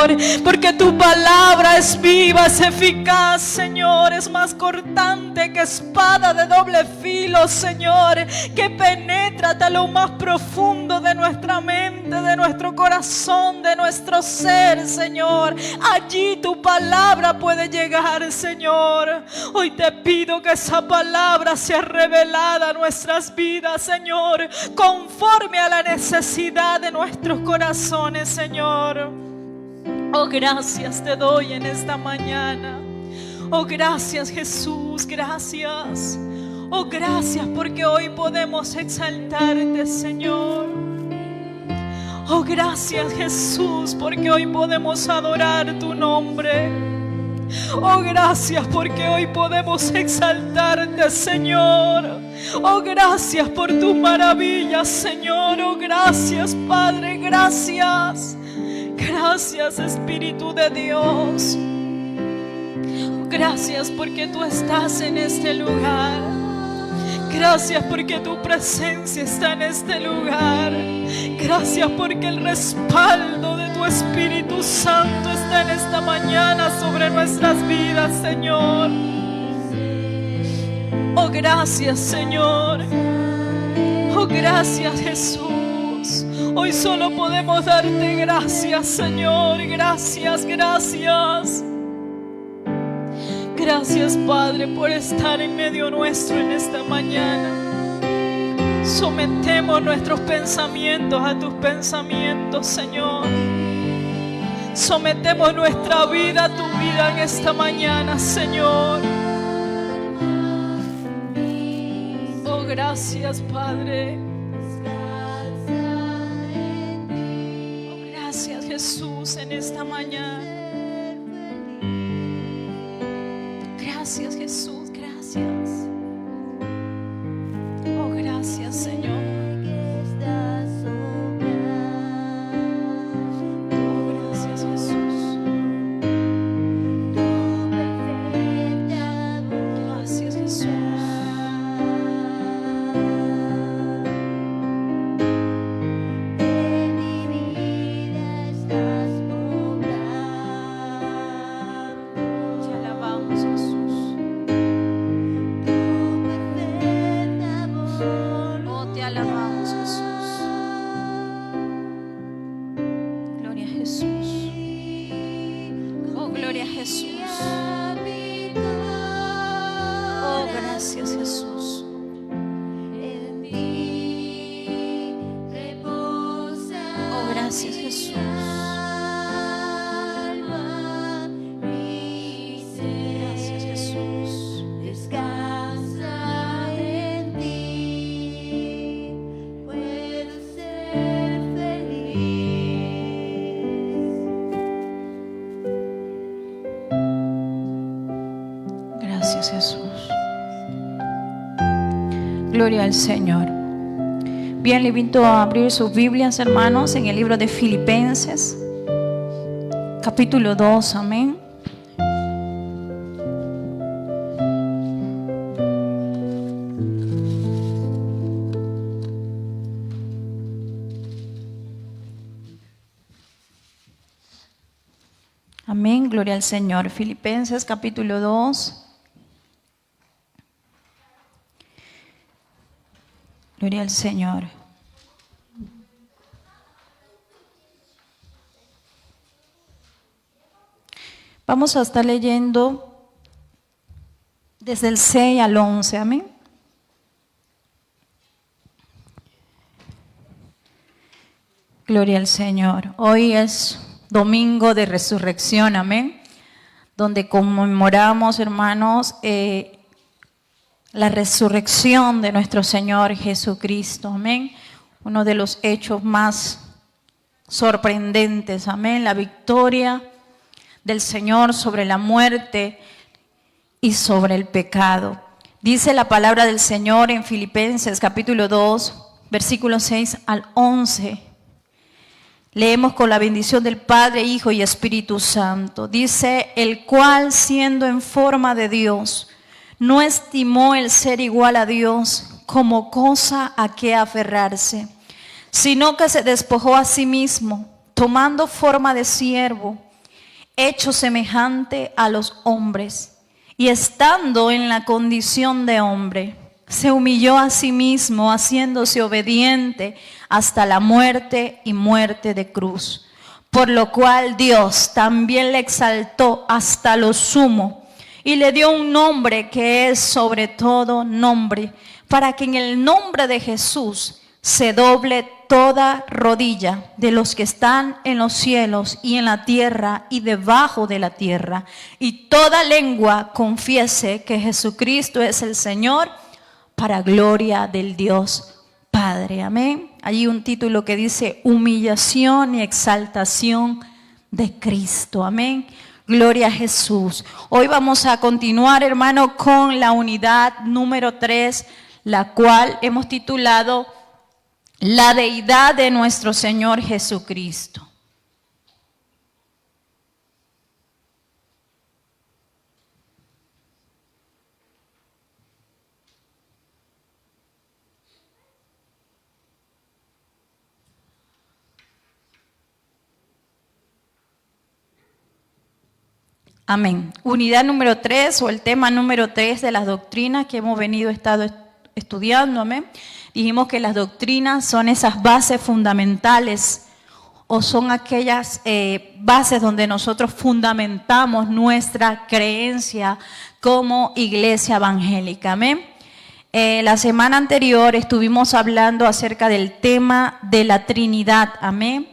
Señor, porque tu palabra es viva, es eficaz, Señor, es más cortante que espada de doble filo, Señor, que penetra hasta lo más profundo de nuestra mente, de nuestro corazón, de nuestro ser, Señor. Allí tu palabra puede llegar, Señor. Hoy te pido que esa palabra sea revelada a nuestras vidas, Señor, conforme a la necesidad de nuestros corazones, Señor. Oh, gracias te doy en esta mañana. Oh, gracias, Jesús, gracias. Oh, gracias porque hoy podemos exaltarte, Señor. Oh, gracias, Jesús, porque hoy podemos adorar tu nombre. Oh, gracias porque hoy podemos exaltarte, Señor. Oh, gracias por tus maravillas, Señor. Oh, gracias, Padre, gracias. Gracias, Espíritu de Dios. Gracias porque tú estás en este lugar. Gracias porque tu presencia está en este lugar. Gracias porque el respaldo de tu Espíritu Santo está en esta mañana sobre nuestras vidas, Señor. Oh, gracias, Señor. Oh, gracias, Jesús. Hoy solo podemos darte gracias, Señor. Gracias, gracias. Gracias, Padre, por estar en medio nuestro en esta mañana. Sometemos nuestros pensamientos a tus pensamientos, Señor. Sometemos nuestra vida a tu vida en esta mañana, Señor. Oh, gracias, Padre. Oh, gracias, Jesús, en esta mañana. Gracias, Jesús, gracias. Oh, gracias, Señor. Oh, gracias, Jesús. Gracias, Jesús. Te alabamos, Jesús. Te alabamos, Jesús. Gloria a Jesús. Oh, gloria a Jesús. Oh, gracias, Jesús. Oh, gracias, Jesús. Gracias, Jesús. Gracias, Jesús. Gloria al Señor. Bien, le invito a abrir sus Biblias, hermanos, en el libro de Filipenses, capítulo 2, amén. Amén, gloria al Señor. Filipenses capítulo 2. Gloria al Señor. Vamos a estar leyendo desde el 6 al 11, amén. Gloria al Señor. Hoy es domingo de resurrección, amén, donde conmemoramos, hermanos, la resurrección de nuestro Señor Jesucristo, amén. Uno de los hechos más sorprendentes, amén, la victoria del Señor sobre la muerte y sobre el pecado. Dice la palabra del Señor en Filipenses capítulo 2, versículos 6 al 11. Leemos con la bendición del Padre, Hijo y Espíritu Santo. Dice, el cual siendo en forma de Dios, no estimó el ser igual a Dios como cosa a que aferrarse, sino que se despojó a sí mismo, tomando forma de siervo, hecho semejante a los hombres, y estando en la condición de hombre, se humilló a sí mismo, haciéndose obediente hasta la muerte y muerte de cruz. Por lo cual Dios también le exaltó hasta lo sumo y le dio un nombre que es sobre todo nombre, para que en el nombre de Jesús se doble toda rodilla de los que están en los cielos y en la tierra y debajo de la tierra, y toda lengua confiese que Jesucristo es el Señor, para gloria del Dios Padre. Amén. Hay un título que dice humillación y exaltación de Cristo. Amén. Gloria a Jesús. Hoy vamos a continuar, hermano, con la unidad número 3, la cual hemos titulado La deidad de nuestro Señor Jesucristo. Amén. Unidad número 3 o el tema número 3 de las doctrinas que hemos venido estudiando. Amén. Dijimos que las doctrinas son esas bases fundamentales o son aquellas bases donde nosotros fundamentamos nuestra creencia como iglesia evangélica. Amén. La semana anterior estuvimos hablando acerca del tema de la Trinidad. Amén.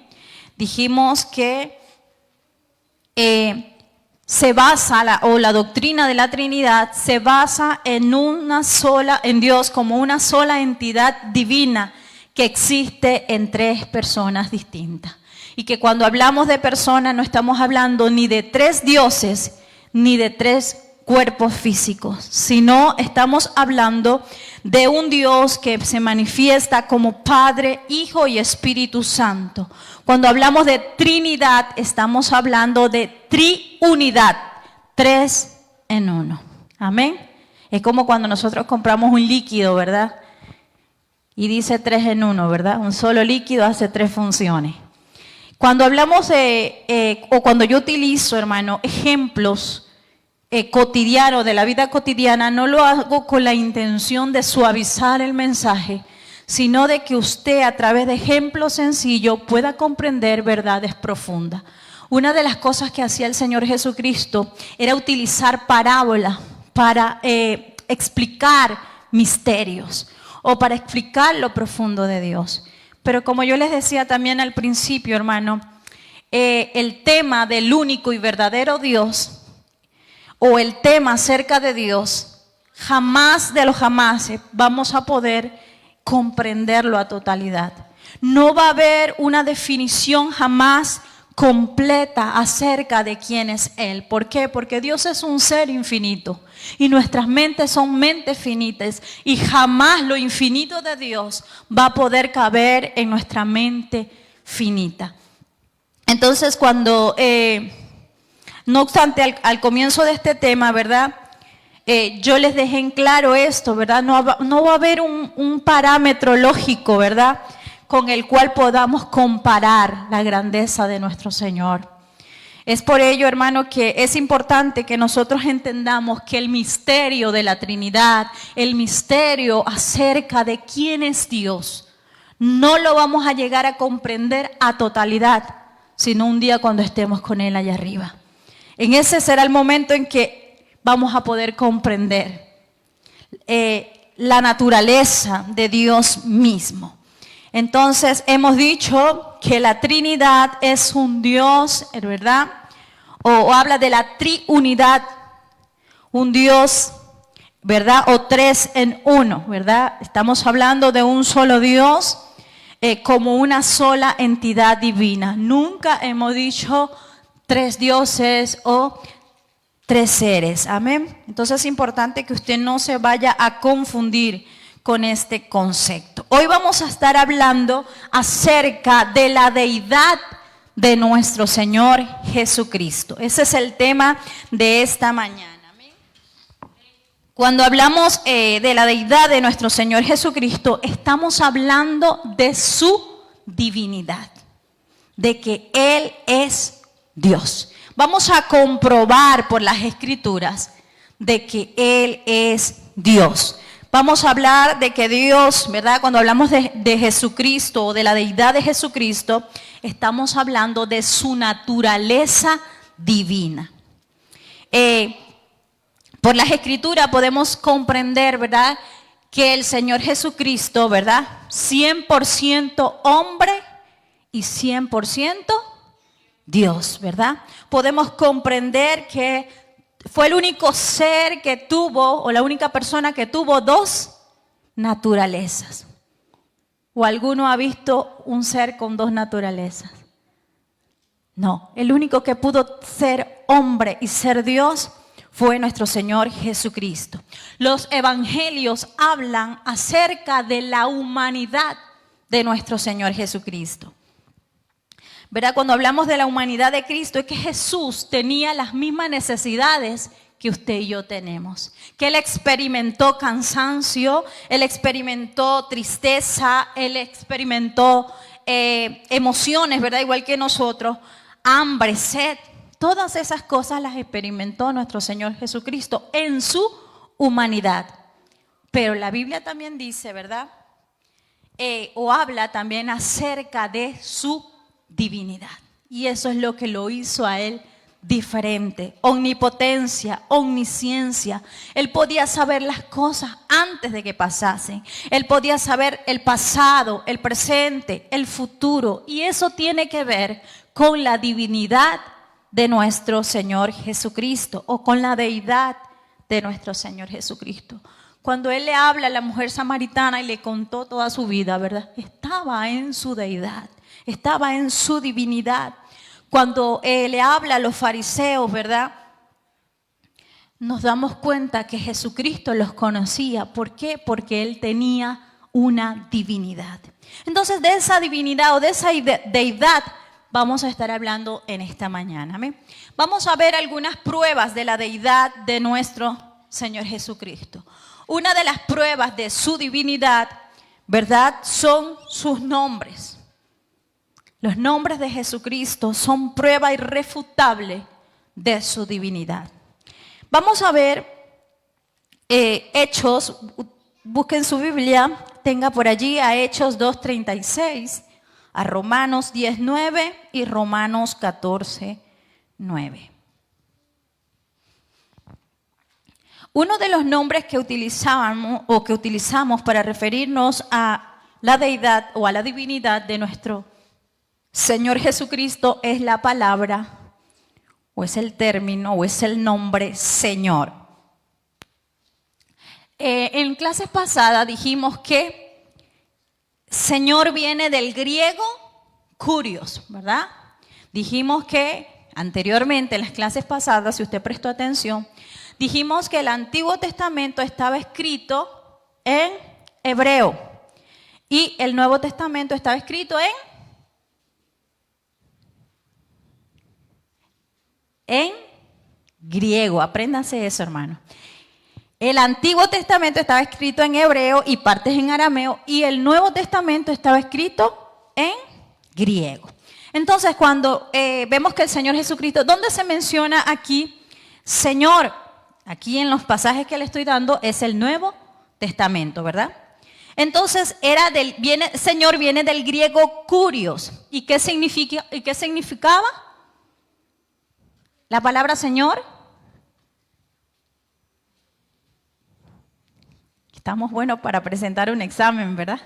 Dijimos que se basa la doctrina de la Trinidad se basa en Dios como una sola entidad divina que existe en tres personas distintas. Y que cuando hablamos de personas no estamos hablando ni de tres dioses ni de tres cuerpos físicos, sino estamos hablando de un Dios que se manifiesta como Padre, Hijo y Espíritu Santo. Cuando hablamos de Trinidad, estamos hablando de triunidad, 3 en 1. Amén. Es como cuando nosotros compramos un líquido, ¿verdad? Y dice 3 en 1, ¿verdad? Un solo líquido hace 3 funciones. Cuando hablamos o cuando yo utilizo, hermano, ejemplos cotidianos de la vida cotidiana, no lo hago con la intención de suavizar el mensaje, sino de que usted a través de ejemplos sencillos pueda comprender verdades profundas. Una de las cosas que hacía el Señor Jesucristo era utilizar parábolas para explicar misterios o para explicar lo profundo de Dios. Pero como yo les decía también al principio, hermano, el tema del único y verdadero Dios o el tema acerca de Dios, jamás de los jamases vamos a poder comprenderlo a totalidad. No va a haber una definición jamás completa acerca de quién es Él. ¿Por qué? Porque Dios es un ser infinito y nuestras mentes son mentes finitas y jamás lo infinito de Dios va a poder caber en nuestra mente finita. Entonces cuando, no obstante, al comienzo de este tema, ¿verdad? Yo les dejé en claro esto, ¿verdad? No va a haber un parámetro lógico, ¿verdad?, con el cual podamos comparar la grandeza de nuestro Señor. Es por ello, hermano, que es importante que nosotros entendamos que el misterio de la Trinidad, el misterio acerca de quién es Dios, no lo vamos a llegar a comprender a totalidad, sino un día cuando estemos con Él allá arriba. En ese será el momento en que vamos a poder comprender la naturaleza de Dios mismo. Entonces hemos dicho que la Trinidad es un Dios, ¿verdad? O habla de la triunidad, un Dios, ¿verdad? O 3 en 1, ¿verdad? Estamos hablando de un solo Dios como una sola entidad divina. Nunca hemos dicho 3 dioses o 3 seres. Amén. Entonces es importante que usted no se vaya a confundir con este concepto. Hoy vamos a estar hablando acerca de la deidad de nuestro Señor Jesucristo. Ese es el tema de esta mañana. Amén. Cuando hablamos de la deidad de nuestro Señor Jesucristo, estamos hablando de su divinidad, de que Él es Dios. vamos a comprobar por las Escrituras de que Él es Dios. Vamos a hablar de que Dios, ¿verdad? Cuando hablamos de Jesucristo o de la deidad de Jesucristo, estamos hablando de su naturaleza divina. Por las Escrituras podemos comprender, ¿verdad?, que el Señor Jesucristo, ¿verdad?, 100% hombre y 100% Dios, ¿verdad? Podemos comprender que fue el único ser que tuvo, o la única persona que tuvo dos naturalezas. ¿O alguno ha visto un ser con dos naturalezas? No, el único que pudo ser hombre y ser Dios fue nuestro Señor Jesucristo. Los evangelios hablan acerca de la humanidad de nuestro Señor Jesucristo. ¿Verdad? Cuando hablamos de la humanidad de Cristo, es que Jesús tenía las mismas necesidades que usted y yo tenemos. Que Él experimentó cansancio, Él experimentó tristeza, Él experimentó emociones, ¿verdad? Igual que nosotros, hambre, sed. Todas esas cosas las experimentó nuestro Señor Jesucristo en su humanidad. Pero la Biblia también dice, ¿verdad? O habla también acerca de su divinidad. Y eso es lo que lo hizo a Él diferente. Omnipotencia, omnisciencia. Él podía saber las cosas antes de que pasasen. Él podía saber el pasado, el presente, el futuro. Y eso tiene que ver con la divinidad de nuestro Señor Jesucristo, o con la deidad de nuestro Señor Jesucristo. Cuando Él le habla a la mujer samaritana y le contó toda su vida, ¿verdad?, estaba en su deidad, estaba en su divinidad. Cuando le habla a los fariseos, ¿verdad?, nos damos cuenta que Jesucristo los conocía. ¿Por qué? Porque Él tenía una divinidad. Entonces, de esa divinidad o de esa deidad vamos a estar hablando en esta mañana. ¿Amén? Vamos a ver algunas pruebas de la deidad de nuestro Señor Jesucristo. Una de las pruebas de su divinidad, ¿verdad?, son sus nombres. Los nombres de Jesucristo son prueba irrefutable de su divinidad. Vamos a ver Hechos, busquen su Biblia, tenga por allí a Hechos 2:36. A Romanos 10:9 y Romanos 14:9. Uno de los nombres que utilizamos para referirnos a la deidad o a la divinidad de nuestro Señor Jesucristo es la palabra, o es el término, o es el nombre Señor. En clases pasadas dijimos que Señor viene del griego kurios, ¿verdad? Dijimos que anteriormente, en las clases pasadas, si usted prestó atención, dijimos que el Antiguo Testamento estaba escrito en hebreo y el Nuevo Testamento estaba escrito en griego. Apréndanse eso, hermano. El Antiguo Testamento estaba escrito en hebreo y partes en arameo, y el Nuevo Testamento estaba escrito en griego. Entonces, cuando vemos que el Señor Jesucristo, ¿dónde se menciona aquí Señor? Aquí en los pasajes que le estoy dando es el Nuevo Testamento, ¿verdad? Entonces, Señor viene del griego kurios. ¿Y qué significaba la palabra Señor? Estamos buenos para presentar un examen, ¿verdad?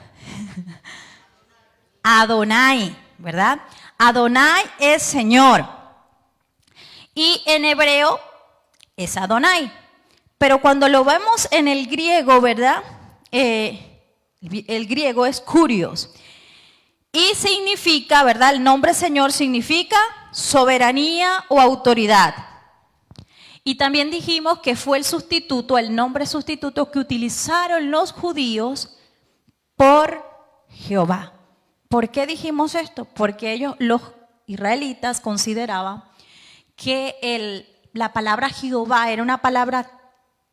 Adonai, ¿verdad? Adonai es Señor. Y en hebreo es Adonai. Pero cuando lo vemos en el griego, ¿verdad? El griego es kurios. Y significa, ¿verdad? El nombre Señor significa soberanía o autoridad. Y también dijimos que fue el nombre sustituto que utilizaron los judíos por Jehová. ¿Por qué dijimos esto? Porque los israelitas, consideraban que la palabra Jehová era una palabra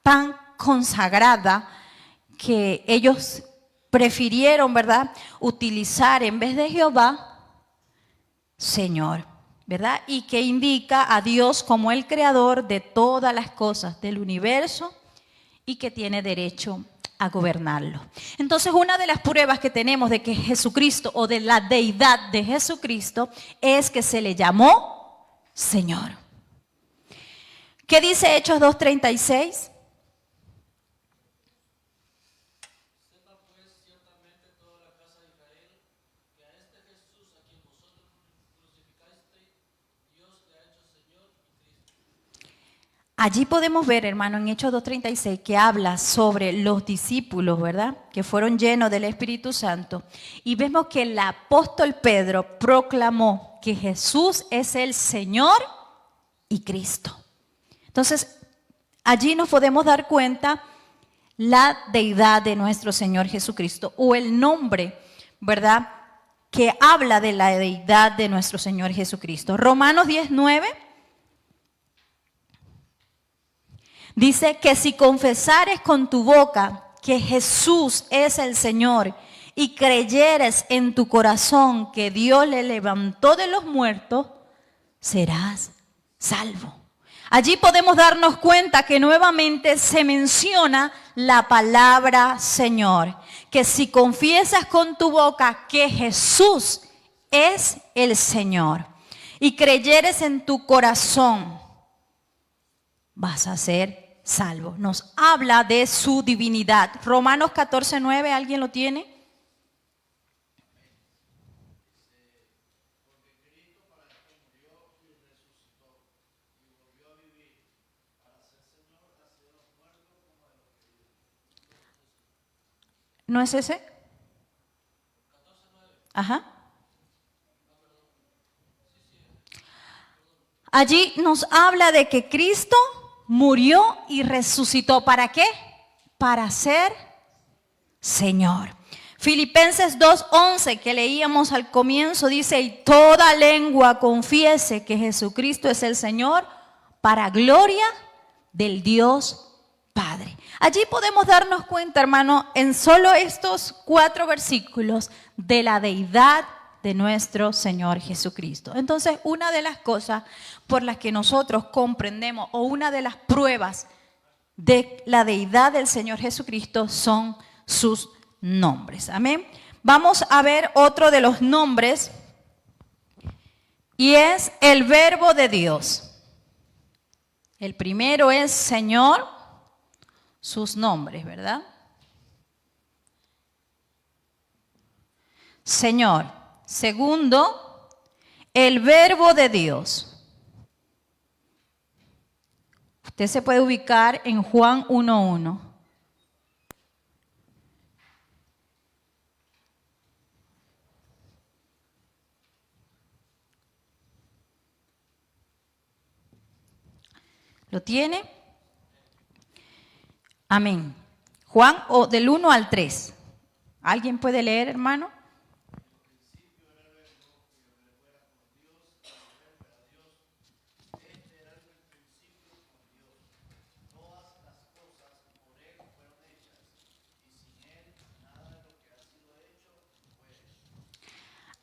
tan consagrada que ellos prefirieron, ¿verdad?, utilizar en vez de Jehová, Señor. ¿verdad? Y que indica a Dios como el creador de todas las cosas del universo y que tiene derecho a gobernarlo. Entonces, una de las pruebas que tenemos de que Jesucristo o de la deidad de Jesucristo es que se le llamó Señor. ¿Qué dice Hechos 2:36? Allí podemos ver, hermano, en Hechos 2:36, que habla sobre los discípulos, ¿verdad? Que fueron llenos del Espíritu Santo. Y vemos que el apóstol Pedro proclamó que Jesús es el Señor y Cristo. Entonces, allí nos podemos dar cuenta la deidad de nuestro Señor Jesucristo, o el nombre, ¿verdad?, que habla de la deidad de nuestro Señor Jesucristo. Romanos 10:9 dice que si confesares con tu boca que Jesús es el Señor y creyeres en tu corazón que Dios le levantó de los muertos, serás salvo. Allí podemos darnos cuenta que nuevamente se menciona la palabra Señor, que si confiesas con tu boca que Jesús es el Señor y creyeres en tu corazón, vas a ser salvo. Nos habla de su divinidad. Romanos 14:9, ¿alguien lo tiene? ¿No es ese? Ajá. Allí nos habla de que Cristo murió y resucitó. ¿Para qué? Para ser Señor. Filipenses 2:11, que leíamos al comienzo, dice: y toda lengua confiese que Jesucristo es el Señor, para gloria del Dios Padre. Allí podemos darnos cuenta, hermano, en solo estos 4 versículos, de la deidad de nuestro Señor Jesucristo. Entonces, una de las cosas por las que nosotros comprendemos, o una de las pruebas de la deidad del Señor Jesucristo, son sus nombres. Amén. Vamos a ver otro de los nombres, y es el Verbo de Dios. El primero es Señor, sus nombres, ¿verdad? Señor. Segundo, el Verbo de Dios. Usted se puede ubicar en Juan 1:1. ¿Lo tiene? Amén. Juan, o del 1 al 3. ¿Alguien puede leer, hermano?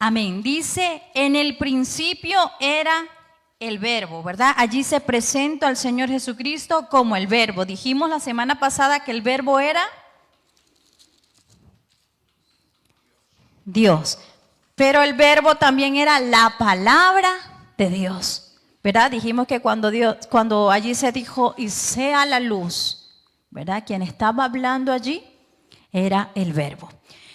Amén. Dice, en el principio era el Verbo, ¿verdad? Allí se presenta al Señor Jesucristo como el Verbo. Dijimos la semana pasada que el Verbo era Dios. Pero el Verbo también era la palabra de Dios, ¿verdad? Dijimos que cuando allí se dijo, y sea la luz, ¿verdad? Quien estaba hablando allí era el Verbo.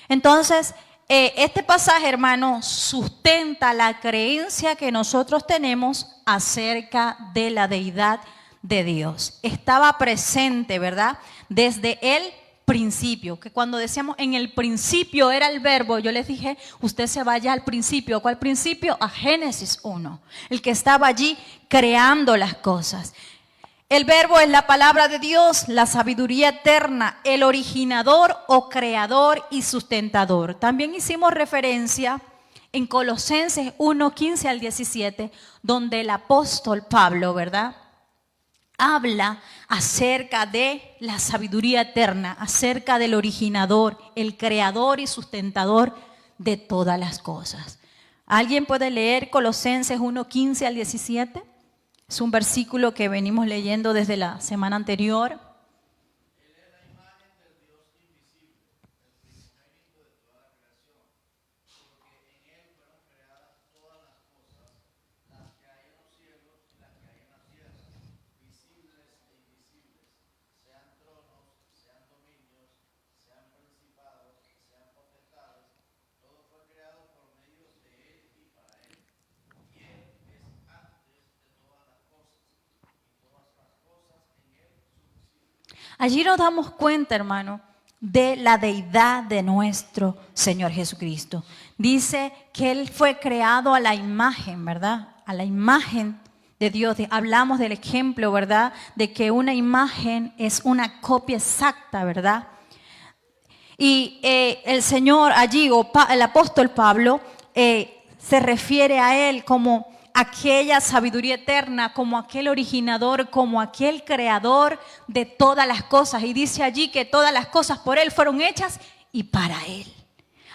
Entonces, este pasaje, hermano, sustenta la creencia que nosotros tenemos acerca de la deidad de Dios. Estaba presente, ¿verdad?, desde el principio, que cuando decíamos en el principio era el Verbo, yo les dije, usted se vaya al principio. ¿Cuál principio? A Génesis 1, el que estaba allí creando las cosas. El Verbo es la palabra de Dios, la sabiduría eterna, el originador o creador y sustentador. También hicimos referencia en Colosenses 1:15 al 17, donde el apóstol Pablo, ¿verdad?, habla acerca de la sabiduría eterna, acerca del originador, el creador y sustentador de todas las cosas. ¿Alguien puede leer Colosenses 1:15 al 17? Es un versículo que venimos leyendo desde la semana anterior. Allí nos damos cuenta, hermano, de la deidad de nuestro Señor Jesucristo. Dice que Él fue creado a la imagen, ¿verdad? A la imagen de Dios. Hablamos del ejemplo, ¿verdad? De que una imagen es una copia exacta, ¿verdad? Y el Señor allí, el apóstol Pablo, se refiere a Él como aquella sabiduría eterna, como aquel originador, como aquel creador de todas las cosas. Y dice allí que todas las cosas por Él fueron hechas y para Él.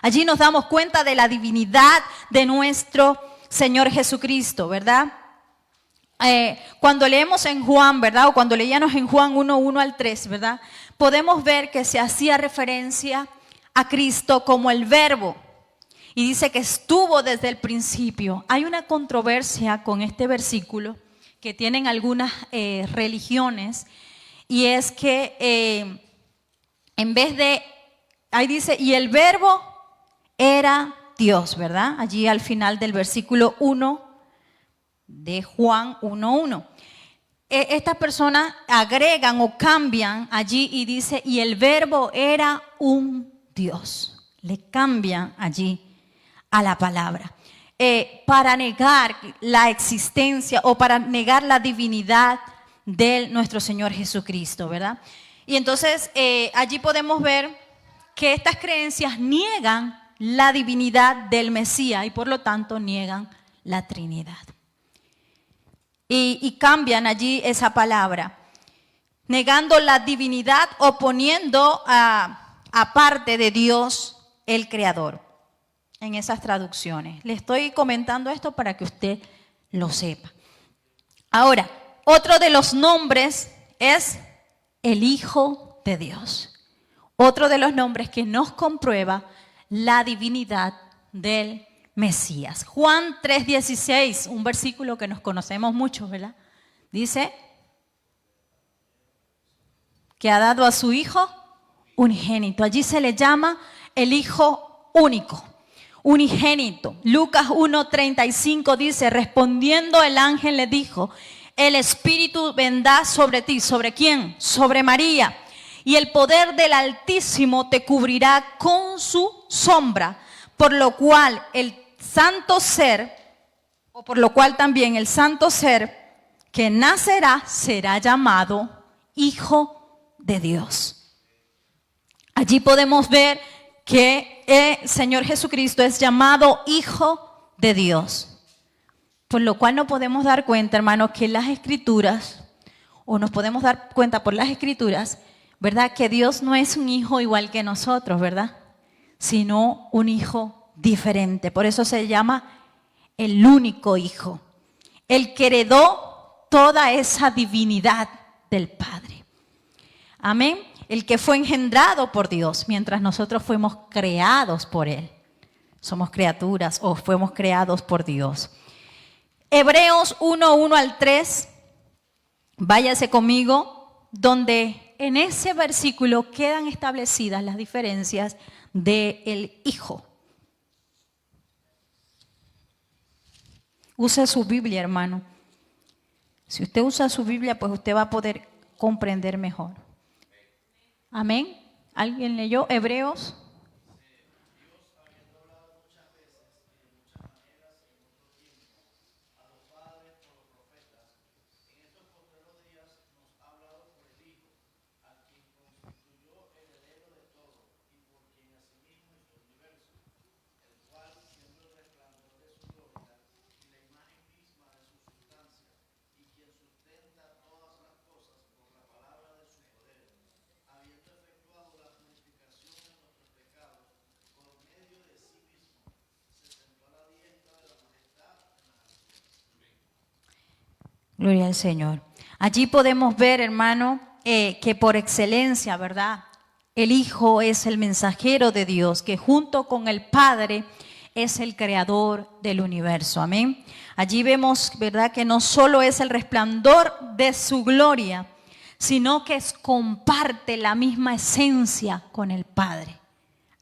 Allí nos damos cuenta de la divinidad de nuestro Señor Jesucristo, ¿verdad? Cuando leemos en Juan, ¿verdad? O cuando leíamos en Juan 1:1 al 3, ¿verdad? Podemos ver que se hacía referencia a Cristo como el Verbo. Y dice que estuvo desde el principio. Hay una controversia con este versículo que tienen algunas religiones. Y es que en vez de, ahí dice, y el Verbo era Dios, ¿verdad? Allí al final del versículo 1 de Juan 1:1. Estas personas agregan o cambian allí y dice, y el Verbo era un Dios. Le cambian allí a la palabra. Para negar la existencia o para negar la divinidad de nuestro Señor Jesucristo, ¿verdad? Y entonces allí podemos ver que estas creencias niegan la divinidad del Mesías y por lo tanto niegan la Trinidad. Y cambian allí esa palabra, negando la divinidad o poniendo aparte de Dios el Creador en esas traducciones. Le estoy comentando esto para que usted lo sepa. Ahora, otro de los nombres es el Hijo de Dios. Otro de los nombres que nos comprueba la divinidad del Mesías. Juan 3:16, un versículo que nos conocemos mucho, ¿verdad? Dice que ha dado a su Hijo unigénito. Allí se le llama el Hijo único, unigénito. Lucas 1:35 dice, respondiendo el ángel le dijo, el Espíritu vendrá sobre ti. ¿Sobre quién? Sobre María. Y el poder del Altísimo te cubrirá con su sombra, por lo cual también el santo ser que nacerá será llamado Hijo de Dios. Allí podemos ver que el Señor Jesucristo es llamado Hijo de Dios. Por lo cual nos podemos dar cuenta, hermanos, que las Escrituras, o nos podemos dar cuenta por las Escrituras, ¿verdad? Que Dios no es un hijo igual que nosotros, ¿verdad? Sino un hijo diferente. Por eso se llama el único Hijo, el que heredó toda esa divinidad del Padre. Amén. El que fue engendrado por Dios, mientras nosotros fuimos creados por Él. Somos criaturas o fuimos creados por Dios. Hebreos 1:1 al 3, váyase conmigo, donde en ese versículo quedan establecidas las diferencias del Hijo. Use su Biblia, hermano. Si usted usa su Biblia, pues usted va a poder comprender mejor. Amén. ¿Alguien leyó Hebreos? Gloria al Señor. Allí podemos ver, hermano, que por excelencia, ¿verdad? El Hijo es el mensajero de Dios, que junto con el Padre es el creador del universo. Amén. Allí vemos, ¿verdad?, que no solo es el resplandor de su gloria, sino que comparte la misma esencia con el Padre.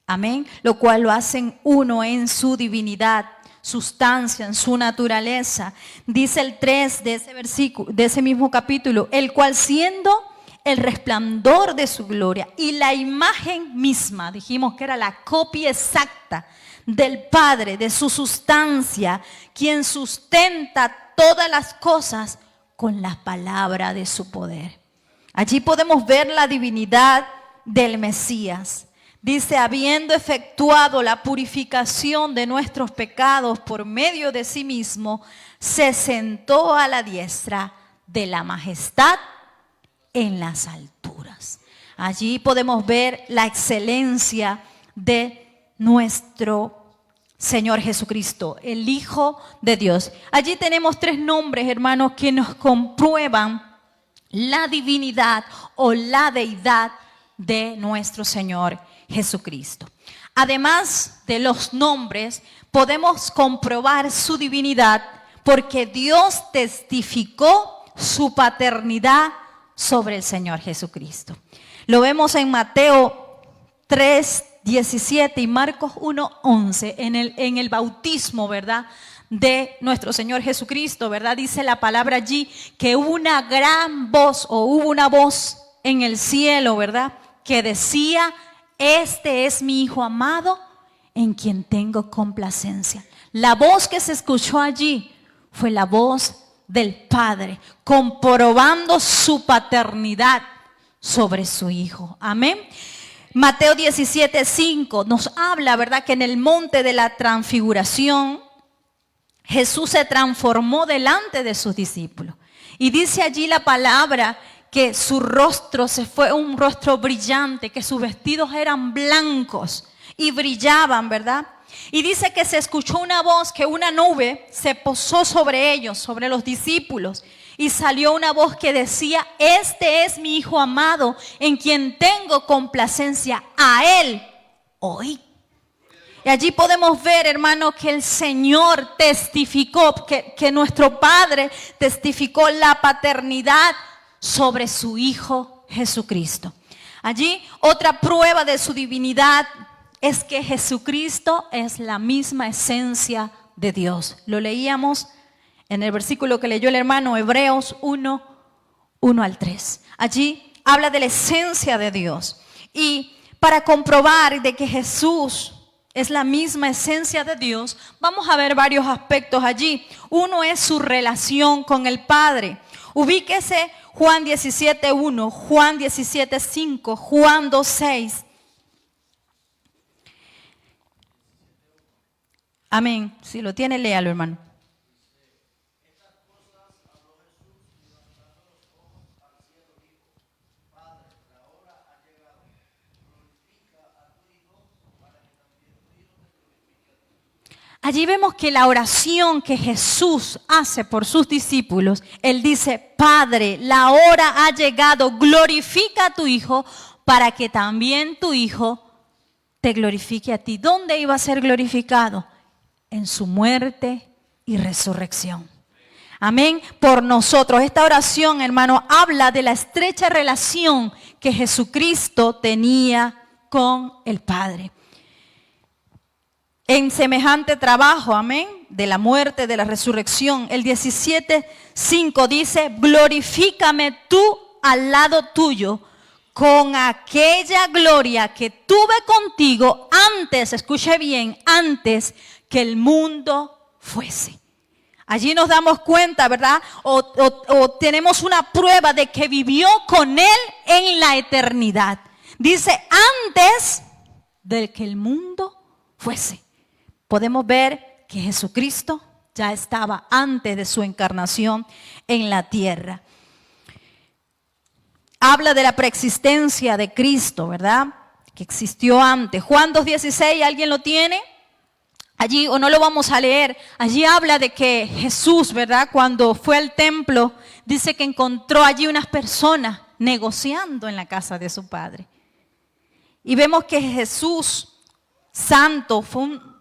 Amén. Lo cual lo hacen uno en su divinidad, sustancia, en su naturaleza. Dice el 3 de ese versículo, de ese mismo capítulo, el cual siendo el resplandor de su gloria y la imagen misma, dijimos que era la copia exacta del Padre, de su sustancia, quien sustenta todas las cosas con la palabra de su poder. Allí podemos ver la divinidad del Mesías. Dice, habiendo efectuado la purificación de nuestros pecados por medio de sí mismo, se sentó a la diestra de la majestad en las alturas. Allí podemos ver la excelencia de nuestro Señor Jesucristo, el Hijo de Dios. Allí tenemos 3 nombres, hermanos, que nos comprueban la divinidad o la deidad de nuestro Señor Jesucristo. Además de los nombres, podemos comprobar su divinidad porque Dios testificó su paternidad sobre el Señor Jesucristo. Lo vemos en Mateo 3:17 y Marcos 1:11 en el bautismo, ¿verdad?, de nuestro Señor Jesucristo, ¿verdad? Dice la palabra allí que una gran voz o hubo una voz en el cielo, ¿verdad?, que decía: este es mi Hijo amado en quien tengo complacencia. La voz que se escuchó allí fue la voz del Padre, comprobando su paternidad sobre su Hijo. Amén. Mateo 17:5 nos habla, ¿verdad?, que en el monte de la transfiguración Jesús se transformó delante de sus discípulos. Y dice allí la palabra que su rostro se fue un rostro brillante, que sus vestidos eran blancos y brillaban, ¿verdad? Y dice que se escuchó una voz, que una nube se posó sobre ellos, sobre los discípulos. Y salió una voz que decía: este es mi Hijo amado, en quien tengo complacencia, a Él oíd. Y allí podemos ver, hermano, que el Señor testificó, que nuestro Padre testificó la paternidad sobre su Hijo Jesucristo. Allí otra prueba de su divinidad es que Jesucristo es la misma esencia de Dios. Lo leíamos en el versículo que leyó el hermano, Hebreos 1:1-3. Allí habla de la esencia de Dios. Y para comprobar de que Jesús es la misma esencia de Dios, vamos a ver varios aspectos allí. Uno es su relación con el Padre. Ubíquese Juan 17:1, Juan 17:5, Juan 2:6. Amén. Si lo tiene, léalo, hermano. Allí vemos que la oración que Jesús hace por sus discípulos, Él dice: Padre, la hora ha llegado, glorifica a tu Hijo para que también tu Hijo te glorifique a ti. ¿Dónde iba a ser glorificado? En su muerte y resurrección. Amén. Por nosotros. Esta oración, hermano, habla de la estrecha relación que Jesucristo tenía con el Padre. En semejante trabajo, amén, de la muerte, de la resurrección, el 17:5 dice: glorifícame tú al lado tuyo con aquella gloria que tuve contigo antes, escuche bien, antes que el mundo fuese. Allí nos damos cuenta, ¿verdad? O tenemos una prueba de que vivió con Él en la eternidad. Dice: antes de que el mundo fuese. Podemos ver que Jesucristo ya estaba antes de su encarnación en la tierra. Habla de la preexistencia de Cristo, ¿verdad? Que existió antes. Juan 2:16, ¿alguien lo tiene? allí, o no lo vamos a leer, allí habla de que Jesús, ¿verdad? Cuando fue al templo, dice que encontró allí unas personas negociando en la casa de su padre. Y vemos que Jesús, santo,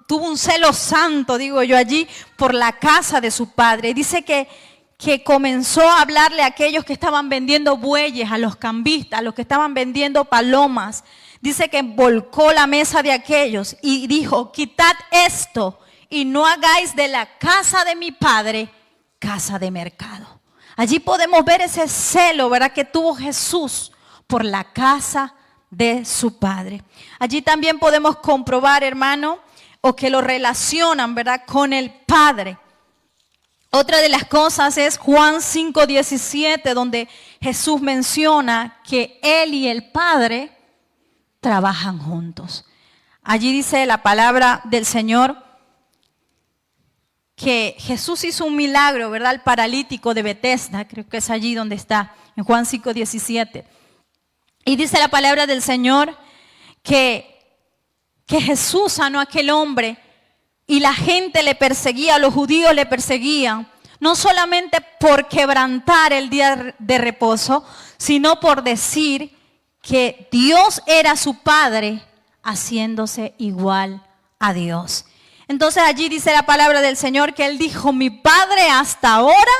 tuvo un celo santo, digo yo, allí por la casa de su padre. Dice que comenzó a hablarle a aquellos que estaban vendiendo bueyes, a los cambistas, a los que estaban vendiendo palomas. Dice que volcó la mesa de aquellos y dijo: quitad esto y no hagáis de la casa de mi padre casa de mercado. Allí podemos ver ese celo, ¿verdad?, que tuvo Jesús por la casa de su padre. Allí también podemos comprobar, hermano, o que lo relacionan, ¿verdad?, con el Padre. Otra de las cosas es Juan 5:17, donde Jesús menciona que Él y el Padre trabajan juntos. Allí dice la palabra del Señor que Jesús hizo un milagro, ¿verdad?, al paralítico de Betesda, creo que es allí donde está, en Juan 5:17. Y dice la palabra del Señor que Jesús sanó a aquel hombre y la gente le perseguía, los judíos le perseguían, no solamente por quebrantar el día de reposo, sino por decir que Dios era su Padre, haciéndose igual a Dios. Entonces allí dice la palabra del Señor que Él dijo: mi Padre hasta ahora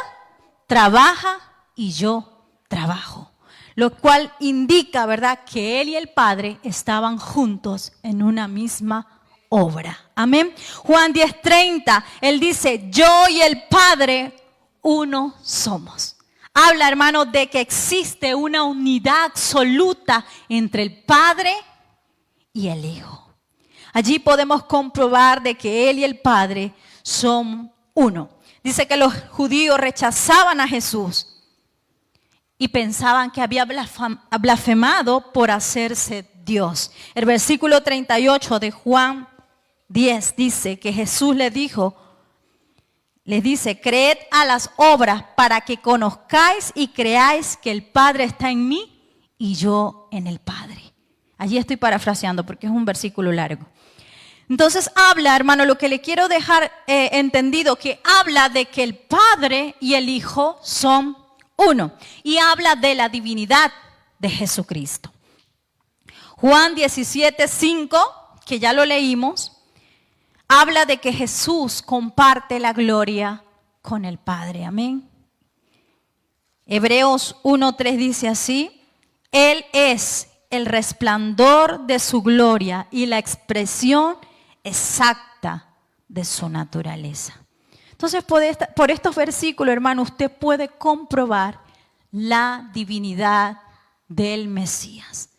trabaja y yo trabajo. Lo cual indica, ¿verdad?, que Él y el Padre estaban juntos en una misma obra. Amén. Juan 10:30, Él dice: yo y el Padre uno somos. Habla, hermano, de que existe una unidad absoluta entre el Padre y el Hijo. Allí podemos comprobar de que Él y el Padre son uno. Dice que los judíos rechazaban a Jesús y pensaban que había blasfemado por hacerse Dios. El versículo 38 de Juan 10 dice que Jesús les dice: creed a las obras para que conozcáis y creáis que el Padre está en mí y yo en el Padre. Allí estoy parafraseando porque es un versículo largo. Entonces habla, hermano, lo que le quiero dejar entendido, que habla de que el Padre y el Hijo son uno, y habla de la divinidad de Jesucristo. Juan 17:5, que ya lo leímos, habla de que Jesús comparte la gloria con el Padre. Amén. Hebreos 1:3 dice así: Él es el resplandor de su gloria y la expresión exacta de su naturaleza. Entonces, por estos versículos, hermano, usted puede comprobar la divinidad del Mesías.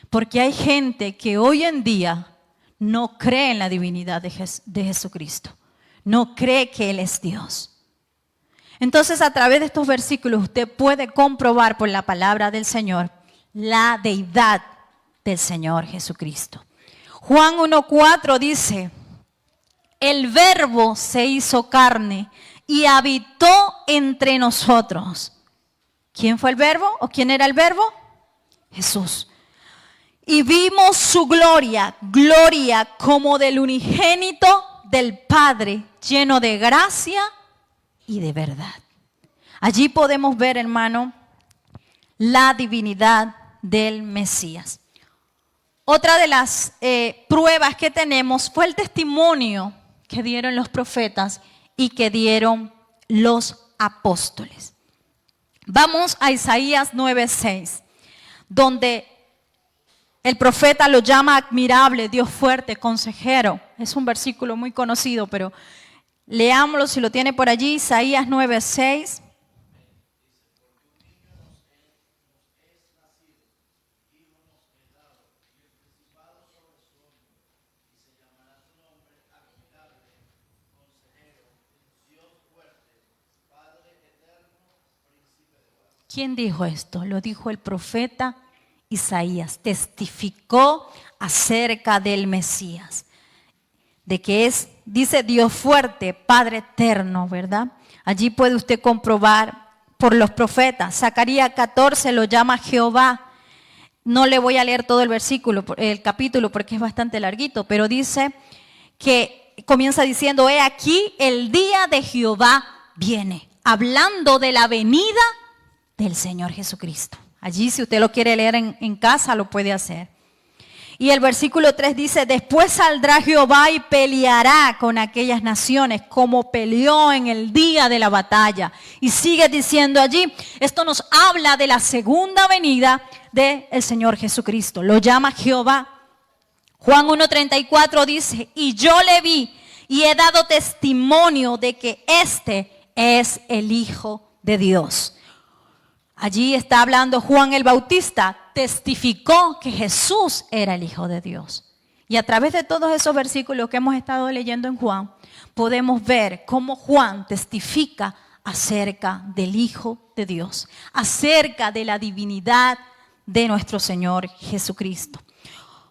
Porque hay gente que hoy en día no cree en la divinidad de Jesucristo. No cree que Él es Dios. Entonces, a través de estos versículos, usted puede comprobar por la palabra del Señor la deidad del Señor Jesucristo. Juan 1:4 dice: el Verbo se hizo carne y habitó entre nosotros. ¿Quién fue el Verbo? ¿O quién era el Verbo? Jesús. Y vimos su gloria, gloria como del unigénito del Padre, lleno de gracia y de verdad. Allí podemos ver, hermano, la divinidad del Mesías. Otra de las pruebas que tenemos fue el testimonio que dieron los profetas y que dieron los apóstoles. Vamos a Isaías 9:6, donde el profeta lo llama admirable, Dios fuerte, consejero. Es un versículo muy conocido, pero leámoslo si lo tiene por allí. Isaías 9:6. ¿Quién dijo esto? Lo dijo el profeta Isaías. Testificó acerca del Mesías. De que es, dice, Dios fuerte, Padre eterno, ¿verdad? Allí puede usted comprobar por los profetas. Zacarías 14 lo llama Jehová. No le voy a leer todo el versículo, el capítulo, porque es bastante larguito, pero dice que comienza diciendo, he aquí el día de Jehová viene, hablando de la venida del Señor Jesucristo. Allí, si usted lo quiere leer en casa, lo puede hacer. Y el versículo 3 dice, después saldrá Jehová y peleará con aquellas naciones como peleó en el día de la batalla. Y sigue diciendo allí, esto nos habla de la segunda venida del Señor Jesucristo. Lo llama Jehová. Juan 1:34 dice, y yo le vi y he dado testimonio de que este es el Hijo de Dios. Allí está hablando Juan el Bautista, testificó que Jesús era el Hijo de Dios. Y a través de todos esos versículos que hemos estado leyendo en Juan, podemos ver cómo Juan testifica acerca del Hijo de Dios, acerca de la divinidad de nuestro Señor Jesucristo.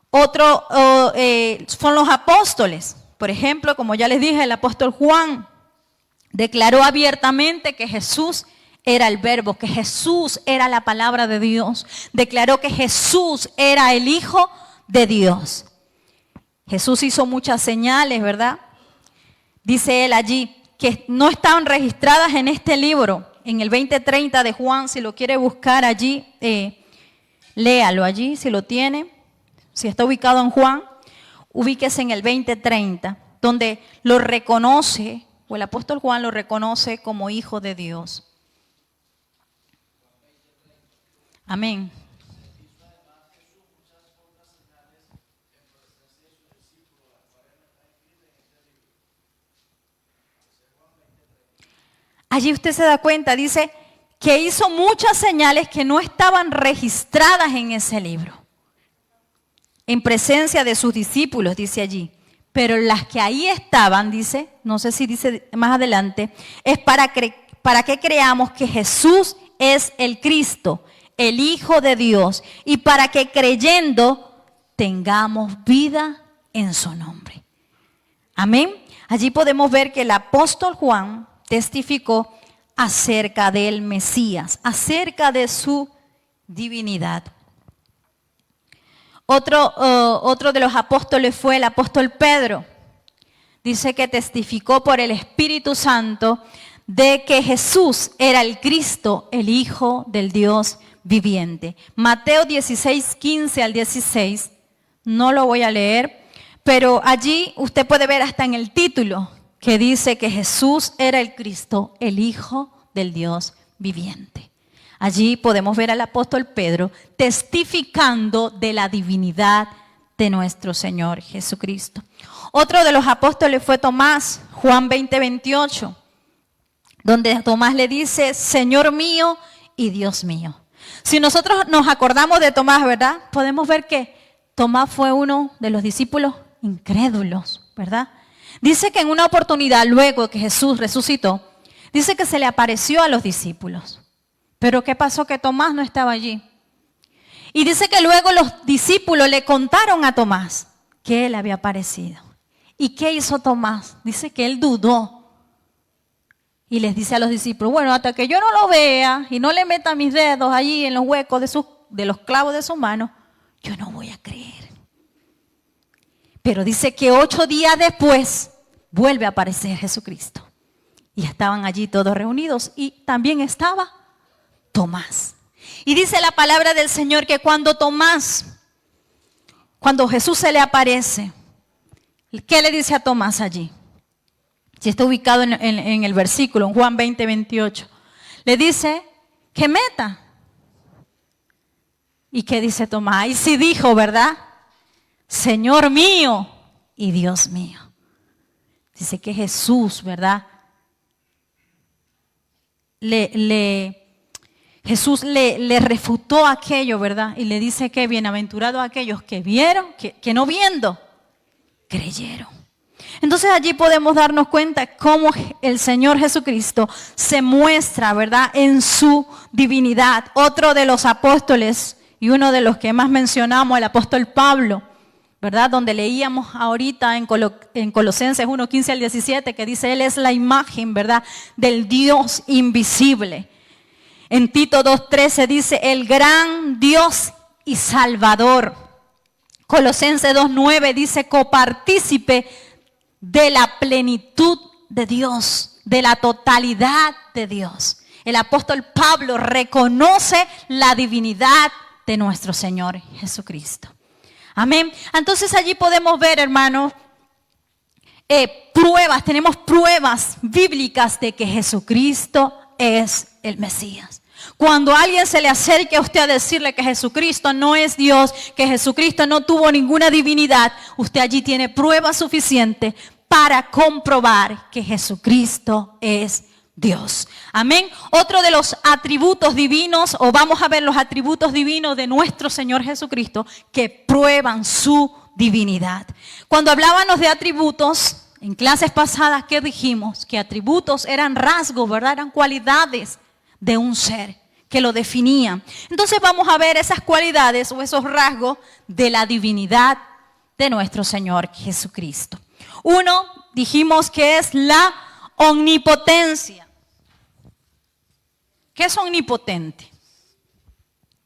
Otro son los apóstoles. Por ejemplo, como ya les dije, el apóstol Juan declaró abiertamente que Jesús era el verbo, que Jesús era la palabra de Dios. Declaró que Jesús era el Hijo de Dios. Jesús hizo muchas señales, ¿verdad? Dice él allí que no estaban registradas en este libro, en el 20:30 de Juan. Si lo quiere buscar allí, léalo allí si lo tiene. Si está ubicado en Juan, ubíquese en el 20:30, donde lo reconoce, o el apóstol Juan lo reconoce como Hijo de Dios. Amén. Allí usted se da cuenta, dice que hizo muchas señales que no estaban registradas en ese libro. En presencia de sus discípulos, dice allí. Pero las que ahí estaban, dice, no sé si dice más adelante, es para que creamos que Jesús es el Cristo, el Hijo de Dios, y para que creyendo tengamos vida en su nombre. Amén. Allí podemos ver que el apóstol Juan testificó acerca del Mesías, acerca de su divinidad. Otro de los apóstoles fue el apóstol Pedro. Dice que testificó por el Espíritu Santo de que Jesús era el Cristo, el Hijo del Dios viviente. Mateo 16:15 al 16, no lo voy a leer, pero allí usted puede ver hasta en el título que dice que Jesús era el Cristo, el Hijo del Dios viviente. Allí podemos ver al apóstol Pedro testificando de la divinidad de nuestro Señor Jesucristo. Otro de los apóstoles fue Tomás, Juan 20:28, donde Tomás le dice, Señor mío y Dios mío. Si nosotros nos acordamos de Tomás, ¿verdad? Podemos ver que Tomás fue uno de los discípulos incrédulos, ¿verdad? Dice que en una oportunidad, luego que Jesús resucitó, dice que se le apareció a los discípulos. Pero ¿qué pasó? Que Tomás no estaba allí. Y dice que luego los discípulos le contaron a Tomás que él había aparecido. ¿Y qué hizo Tomás? Dice que él dudó. Y les dice a los discípulos, bueno, hasta que yo no lo vea y no le meta mis dedos allí en los huecos de los clavos de su mano, yo no voy a creer. Pero dice que 8 días después vuelve a aparecer Jesucristo. Y estaban allí todos reunidos y también estaba Tomás. Y dice la palabra del Señor que cuando Jesús se le aparece, ¿qué le dice a Tomás allí? Si está ubicado en el versículo, en Juan 20:28. Le dice que meta. ¿Y qué dice Tomás? Y sí dijo, ¿verdad? Señor mío y Dios mío. Dice que Jesús, ¿verdad? Jesús le refutó aquello, ¿verdad? Y le dice que bienaventurados aquellos que vieron, que no viendo, creyeron. Entonces allí podemos darnos cuenta cómo el Señor Jesucristo se muestra, ¿verdad?, en su divinidad. Otro de los apóstoles y uno de los que más mencionamos, el apóstol Pablo, ¿verdad?, donde leíamos ahorita en Colosenses 1:15 al 17, que dice, Él es la imagen, ¿verdad?, del Dios invisible. En Tito 2:13 dice, el gran Dios y Salvador. Colosenses 2:9 dice, copartícipe de la plenitud de Dios, de la totalidad de Dios. El apóstol Pablo reconoce la divinidad de nuestro Señor Jesucristo. Amén. Entonces allí podemos ver, hermanos, tenemos pruebas bíblicas de que Jesucristo es el Mesías. Cuando alguien se le acerque a usted a decirle que Jesucristo no es Dios, que Jesucristo no tuvo ninguna divinidad, usted allí tiene pruebas suficientes para comprobar que Jesucristo es Dios. Amén. Otro de los atributos divinos, o vamos a ver los atributos divinos de nuestro Señor Jesucristo que prueban su divinidad. Cuando hablábamos de atributos, en clases pasadas, ¿qué dijimos? Que atributos eran rasgos, ¿verdad? Eran cualidades de un ser que lo definían. Entonces vamos a ver esas cualidades o esos rasgos de la divinidad de nuestro Señor Jesucristo. Uno, dijimos que es la omnipotencia. ¿Qué es omnipotente?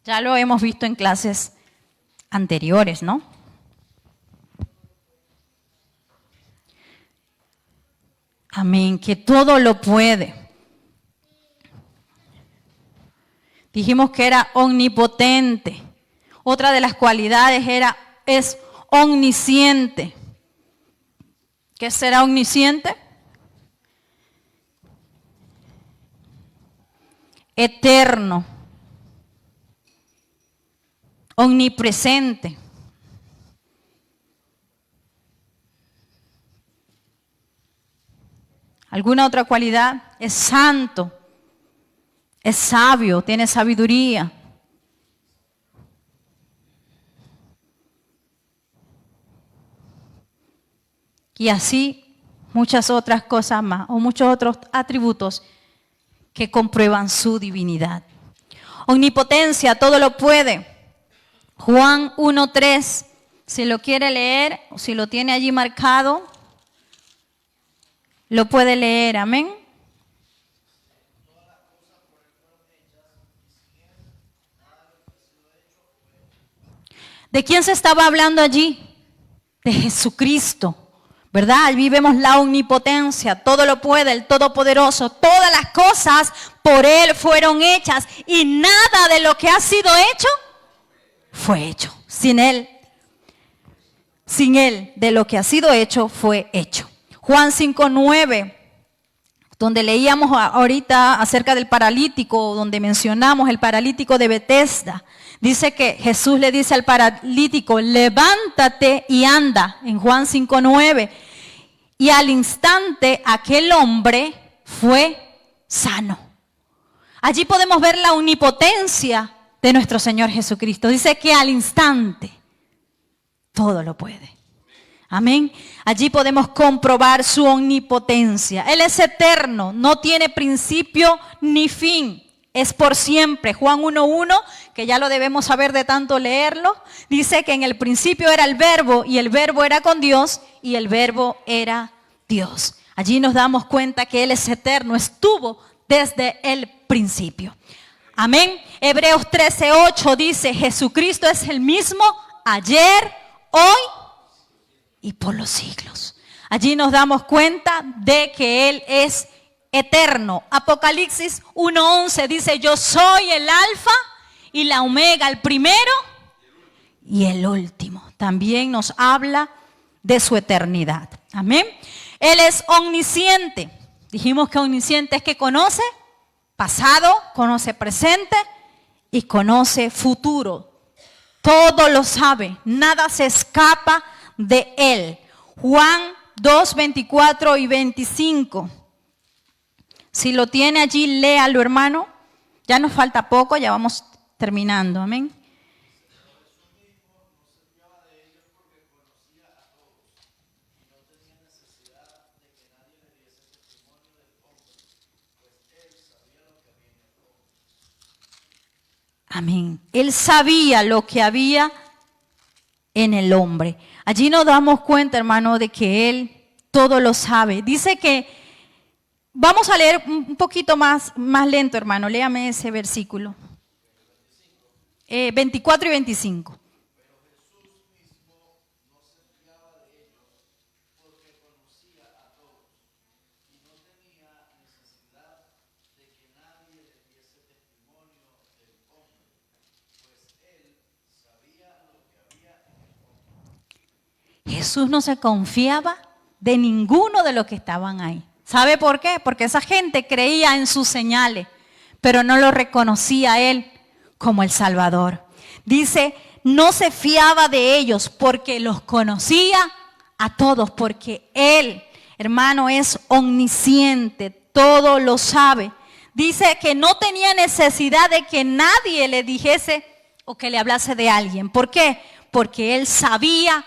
Ya lo hemos visto en clases anteriores, ¿no? Amén, que todo lo puede. Dijimos que era omnipotente. Otra de las cualidades es omnisciente. ¿Qué será omnisciente? Eterno. Omnipresente. ¿Alguna otra cualidad? Es santo. Es sabio, tiene sabiduría. Y así muchas otras cosas más, o muchos otros atributos que comprueban su divinidad. Omnipotencia, todo lo puede. Juan 1:3, si lo quiere leer, o si lo tiene allí marcado, lo puede leer, amén. ¿De quién se estaba hablando allí? De Jesucristo, ¿verdad? Allí vemos la omnipotencia, todo lo puede, el Todopoderoso, todas las cosas por Él fueron hechas y nada de lo que ha sido hecho fue hecho. Sin Él, de lo que ha sido hecho fue hecho. Juan 5:9, donde leíamos ahorita acerca del paralítico, donde mencionamos el paralítico de Betesda. Dice que Jesús le dice al paralítico, levántate y anda, en Juan 5:9. Y al instante aquel hombre fue sano. Allí podemos ver la omnipotencia de nuestro Señor Jesucristo. Dice que al instante todo lo puede. Amén. Allí podemos comprobar su omnipotencia. Él es eterno, no tiene principio ni fin. Es por siempre. Juan 1:1, que ya lo debemos saber de tanto leerlo, dice que en el principio era el verbo y el verbo era con Dios y el verbo era Dios. Allí nos damos cuenta que Él es eterno, estuvo desde el principio. Amén. Hebreos 13:8 dice, Jesucristo es el mismo ayer, hoy y por los siglos. Allí nos damos cuenta de que Él es eterno. Apocalipsis 1:11 dice, yo soy el alfa y la omega, el primero y el último. También nos habla de su eternidad. Amén. Él es omnisciente. Dijimos que omnisciente es que conoce pasado, conoce presente y conoce futuro. Todo lo sabe, nada se escapa de Él. Juan 2:24 y 25. Si lo tiene allí, léalo, hermano. Ya nos falta poco, ya vamos terminando. Amén. Amén. Él sabía lo que había en el hombre. Allí nos damos cuenta, hermano, de que Él todo lo sabe. Dice que, vamos a leer un poquito más lento, hermano. Léame ese versículo. 24 y 25. Jesús no se confiaba de ninguno de los que estaban ahí. ¿Sabe por qué? Porque esa gente creía en sus señales, pero no lo reconocía a Él como el Salvador. Dice, no se fiaba de ellos porque los conocía a todos, porque Él, hermano, es omnisciente, todo lo sabe. Dice que no tenía necesidad de que nadie le dijese o que le hablase de alguien. ¿Por qué? Porque Él sabía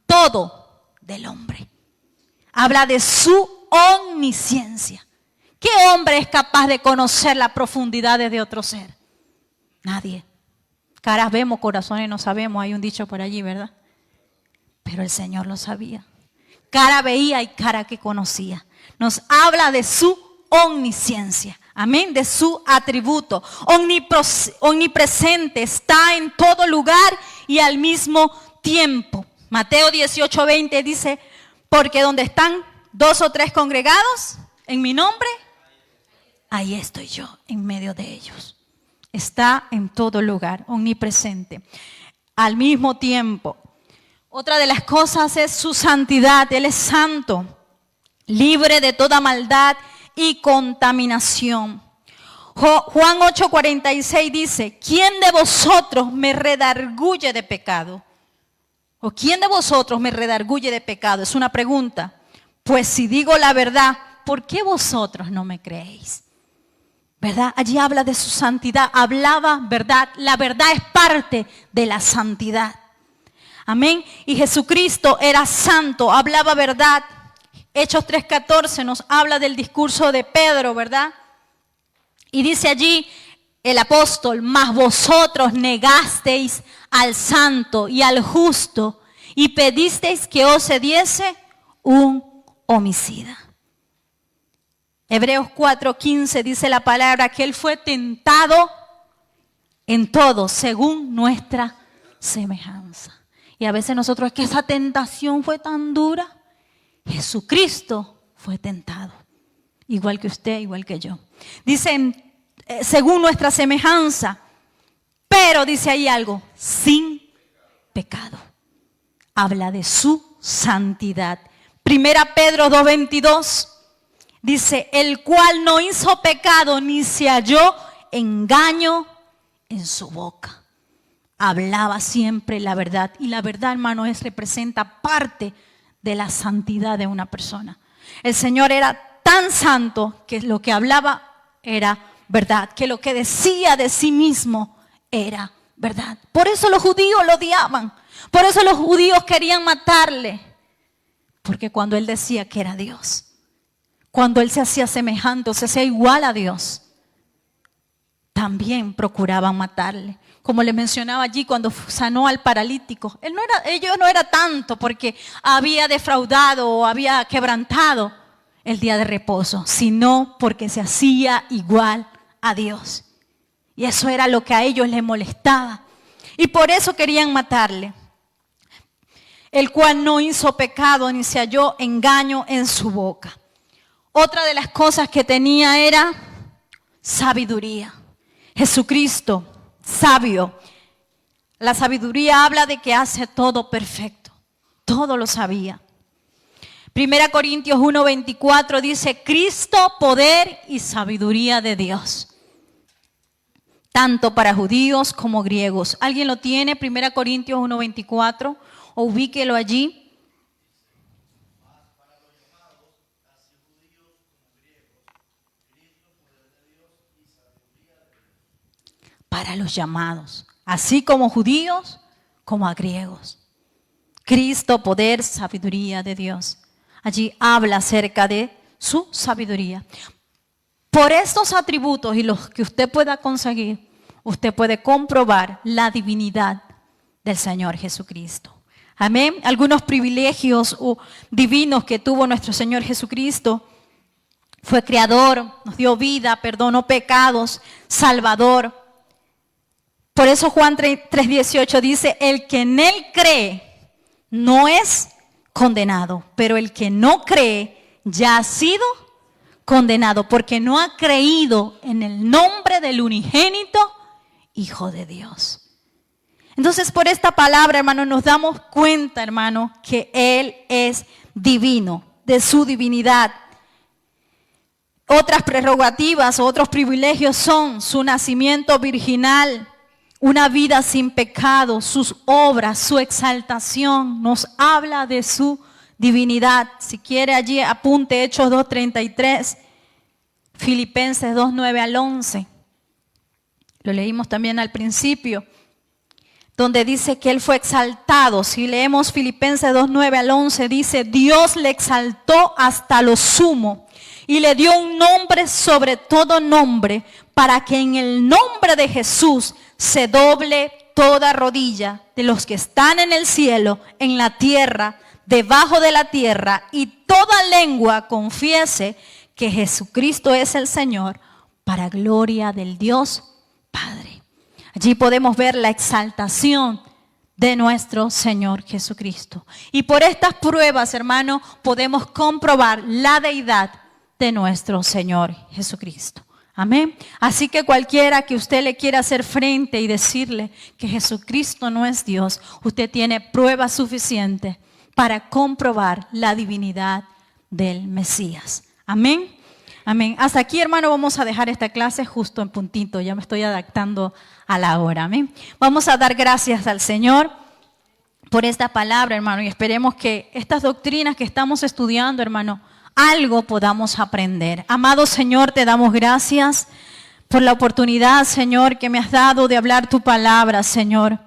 todo del hombre. Habla de su omnisciencia. ¿Qué hombre es capaz de conocer las profundidades de otro ser? Nadie. Caras vemos, corazones no sabemos. Hay un dicho por allí, ¿verdad? Pero el Señor lo sabía. Cara veía y cara que conocía. Nos habla de su omnisciencia. Amén. De su atributo. Omnipresente. Está en todo lugar y al mismo tiempo. Mateo 18:20 dice, porque donde están 2 o 3 congregados en mi nombre, ahí estoy yo en medio de ellos. Está en todo lugar, omnipresente. Al mismo tiempo, otra de las cosas es su santidad. Él es santo, libre de toda maldad y contaminación. Juan 8:46 dice, ¿quién de vosotros me redarguye de pecado? ¿O quién de vosotros me redarguye de pecado? Es una pregunta. Pues si digo la verdad, ¿por qué vosotros no me creéis? ¿Verdad? Allí habla de su santidad. Hablaba verdad. La verdad es parte de la santidad. Amén. Y Jesucristo era santo, hablaba verdad. Hechos 3:14 nos habla del discurso de Pedro, ¿verdad? Y dice allí el apóstol, mas vosotros negasteis al santo y al justo y pedisteis que os se diese un homicida. Hebreos 4:15 dice la palabra que Él fue tentado en todo según nuestra semejanza. Y a veces nosotros es que esa tentación fue tan dura. Jesucristo fue tentado, igual que usted, igual que yo. Dice según nuestra semejanza, pero dice ahí algo, sin pecado. Habla de su santidad. Primera Pedro 2:22 dice, el cual no hizo pecado ni se halló engaño en su boca. Hablaba siempre la verdad. Y la verdad, hermano, representa parte de la santidad de una persona. El Señor era tan santo que lo que hablaba era verdad, que lo que decía de sí mismo era verdad. Por eso los judíos lo odiaban. Por eso los judíos querían matarle. Porque cuando Él decía que era Dios, cuando Él se hacía semejante, o se hacía igual a Dios, también procuraban matarle. Como le mencionaba allí cuando sanó al paralítico. Ellos no era tanto porque había defraudado o había quebrantado el día de reposo, sino porque se hacía igual a Dios. Y eso era lo que a ellos les molestaba. Y por eso querían matarle. El cual no hizo pecado ni se halló engaño en su boca. Otra de las cosas que tenía era sabiduría. Jesucristo, sabio. La sabiduría habla de que hace todo perfecto. Todo lo sabía. 1 Corintios 1:24 dice, Cristo, poder y sabiduría de Dios. Tanto para judíos como griegos. ¿Alguien lo tiene? 1 Corintios 1:24. O ubíquelo allí. Para los llamados, así como judíos, como a griegos. Cristo, poder, sabiduría de Dios. Allí habla acerca de su sabiduría. Por estos atributos y los que usted pueda conseguir, usted puede comprobar la divinidad del Señor Jesucristo. Amén. Algunos privilegios divinos que tuvo nuestro Señor Jesucristo. Fue creador, nos dio vida, perdonó pecados, salvador. Por eso Juan 3:18 dice, el que en Él cree no es condenado, pero el que no cree ya ha sido condenado, porque no ha creído en el nombre del unigénito Hijo de Dios. Entonces, por esta palabra, hermano, nos damos cuenta, hermano, que Él es divino, de su divinidad. Otras prerrogativas o otros privilegios son su nacimiento virginal, una vida sin pecado, sus obras, su exaltación. Nos habla de su divinidad. Si quiere allí apunte Hechos 2:33, Filipenses 2:9 al 11. Lo leímos también al principio, donde dice que Él fue exaltado. Si leemos Filipenses 2:9 al 11, dice: Dios le exaltó hasta lo sumo y le dio un nombre sobre todo nombre, para que en el nombre de Jesús se doble toda rodilla de los que están en el cielo, en la tierra, debajo de la tierra, y toda lengua confiese que Jesucristo es el Señor, para gloria del Dios Padre. Allí podemos ver la exaltación de nuestro Señor Jesucristo. Y por estas pruebas, hermano, podemos comprobar la deidad de nuestro Señor Jesucristo. Amén. Así que cualquiera que usted le quiera hacer frente y decirle que Jesucristo no es Dios, usted tiene pruebas suficientes para comprobar la divinidad del Mesías. Amén. Amén. Hasta aquí, hermano, vamos a dejar esta clase justo en puntito. Ya me estoy adaptando a la hora. Amén. Vamos a dar gracias al Señor por esta palabra, hermano, y esperemos que estas doctrinas que estamos estudiando, hermano, algo podamos aprender. Amado Señor, te damos gracias por la oportunidad, Señor, que me has dado de hablar tu palabra, Señor.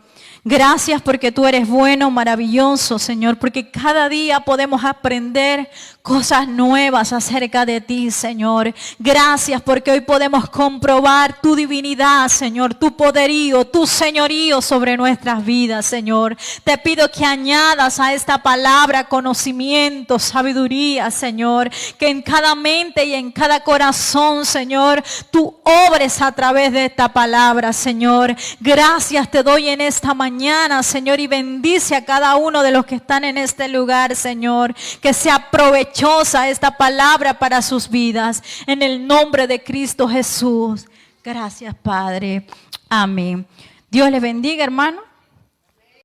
Gracias porque tú eres bueno, maravilloso, Señor, porque cada día podemos aprender cosas nuevas acerca de ti, Señor. Gracias porque hoy podemos comprobar tu divinidad, Señor, tu poderío, tu señorío sobre nuestras vidas, Señor. Te pido que añadas a esta palabra conocimiento, sabiduría, Señor, que en cada mente y en cada corazón, Señor, tú obres a través de esta palabra, Señor. Gracias te doy en esta mañana, Señor, y bendice a cada uno de los que están en este lugar, Señor, que sea provechosa esta palabra para sus vidas, en el nombre de Cristo Jesús. Gracias, Padre. Amén. Dios les bendiga, hermano.